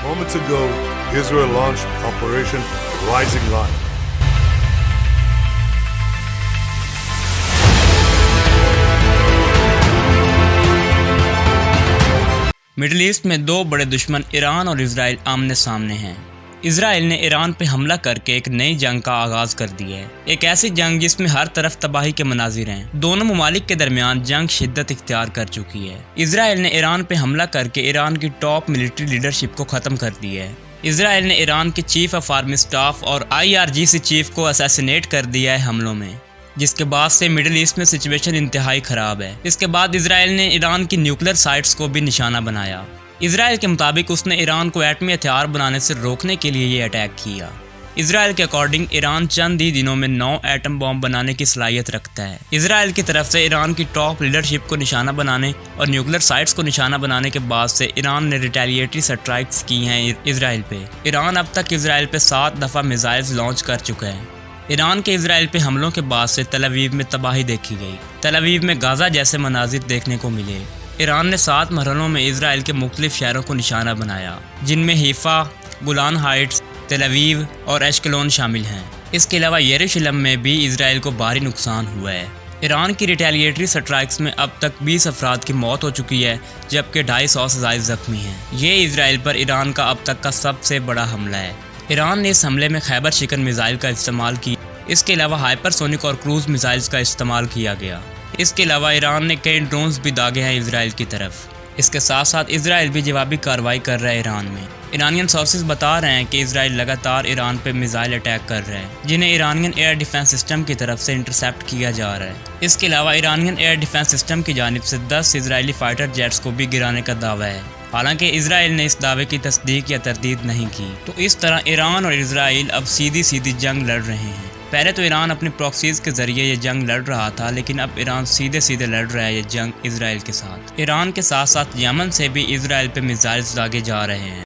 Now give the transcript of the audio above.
Moments ago, Israel launched Operation Rising Lion. Middle East میں دو بڑے دشمن ایران اور اسرائیل آمنے سامنے ہیں۔ اسرائیل نے ایران پہ حملہ کر کے ایک نئی جنگ کا آغاز کر دیا ہے، ایک ایسی جنگ جس میں ہر طرف تباہی کے مناظر ہیں۔ دونوں ممالک کے درمیان جنگ شدت اختیار کر چکی ہے۔ اسرائیل نے ایران پہ حملہ کر کے ایران کی ٹاپ ملٹری لیڈرشپ کو ختم کر دیا ہے۔ اسرائیل نے ایران کے چیف آف آرمی سٹاف اور IRGC چیف کو اسیسینیٹ کر دیا ہے حملوں میں، جس کے بعد سے مڈل ایسٹ میں سچویشن انتہائی خراب ہے۔ اس کے بعد اسرائیل نے ایران کی نیوکلیر سائٹس کو بھی نشانہ بنایا۔ اسرائیل کے مطابق اس نے ایران کو ایٹمی ہتھیار بنانے سے روکنے کے لیے یہ اٹیک کیا۔ اسرائیل کے اکارڈنگ ایران چند ہی دنوں میں 9 ایٹم بم بنانے کی صلاحیت رکھتا ہے۔ اسرائیل کی طرف سے ایران کی ٹاپ لیڈرشپ کو نشانہ بنانے اور نیوکلیر سائٹس کو نشانہ بنانے کے بعد سے ایران نے ریٹیلیٹری سٹرائکس کی ہیں اسرائیل پہ۔ ایران اب تک اسرائیل پہ 7 دفعہ میزائلز لانچ کر چکا ہے۔ ایران کے اسرائیل پہ حملوں کے بعد سے تل ابیب میں تباہی دیکھی گئی۔ تل ابیب میں غازہ جیسے مناظر دیکھنے کو ملے۔ ایران نے 7 مرحلوں میں اسرائیل کے مختلف شہروں کو نشانہ بنایا، جن میں حیفا، گولان ہائٹس، تل ابیب اور ایشکلون شامل ہیں۔ اس کے علاوہ یروشلم میں بھی اسرائیل کو بھاری نقصان ہوا ہے۔ ایران کی ریٹیلیٹری سٹرائکس میں اب تک 20 افراد کی موت ہو چکی ہے، جبکہ 250 سے زائد زخمی ہیں۔ یہ اسرائیل پر ایران کا اب تک کا سب سے بڑا حملہ ہے۔ ایران نے اس حملے میں خیبر شکن میزائل کا استعمال کیا۔ اس کے علاوہ ہائپر سونک اور کروز میزائلز کا استعمال کیا گیا۔ اس کے علاوہ ایران نے کئی ڈرونز بھی داغے ہیں اسرائیل کی طرف۔ اس کے ساتھ ساتھ اسرائیل بھی جوابی کارروائی کر رہا ہے ایران میں۔ ایرانین سورسز بتا رہے ہیں کہ اسرائیل لگاتار ایران پہ میزائل اٹیک کر رہا ہے، جنہیں ایرانین ایئر ڈیفنس سسٹم کی طرف سے انٹرسیپٹ کیا جا رہا ہے۔ اس کے علاوہ ایرانین ایئر ڈیفنس سسٹم کی جانب سے 10 اسرائیلی فائٹر جیٹس کو بھی گرانے کا دعویٰ ہے، حالانکہ اسرائیل نے اس دعوے کی تصدیق یا تردید نہیں کی۔ تو اس طرح ایران اور اسرائیل اب سیدھی جنگ لڑ رہے ہیں۔ پہلے تو ایران اپنی پراکسیز کے ذریعے یہ جنگ لڑ رہا تھا، لیکن اب ایران سیدھے لڑ رہا ہے یہ جنگ اسرائیل کے ساتھ۔ ایران کے ساتھ ساتھ یمن سے بھی اسرائیل پہ میزائلز داغے جا رہے ہیں۔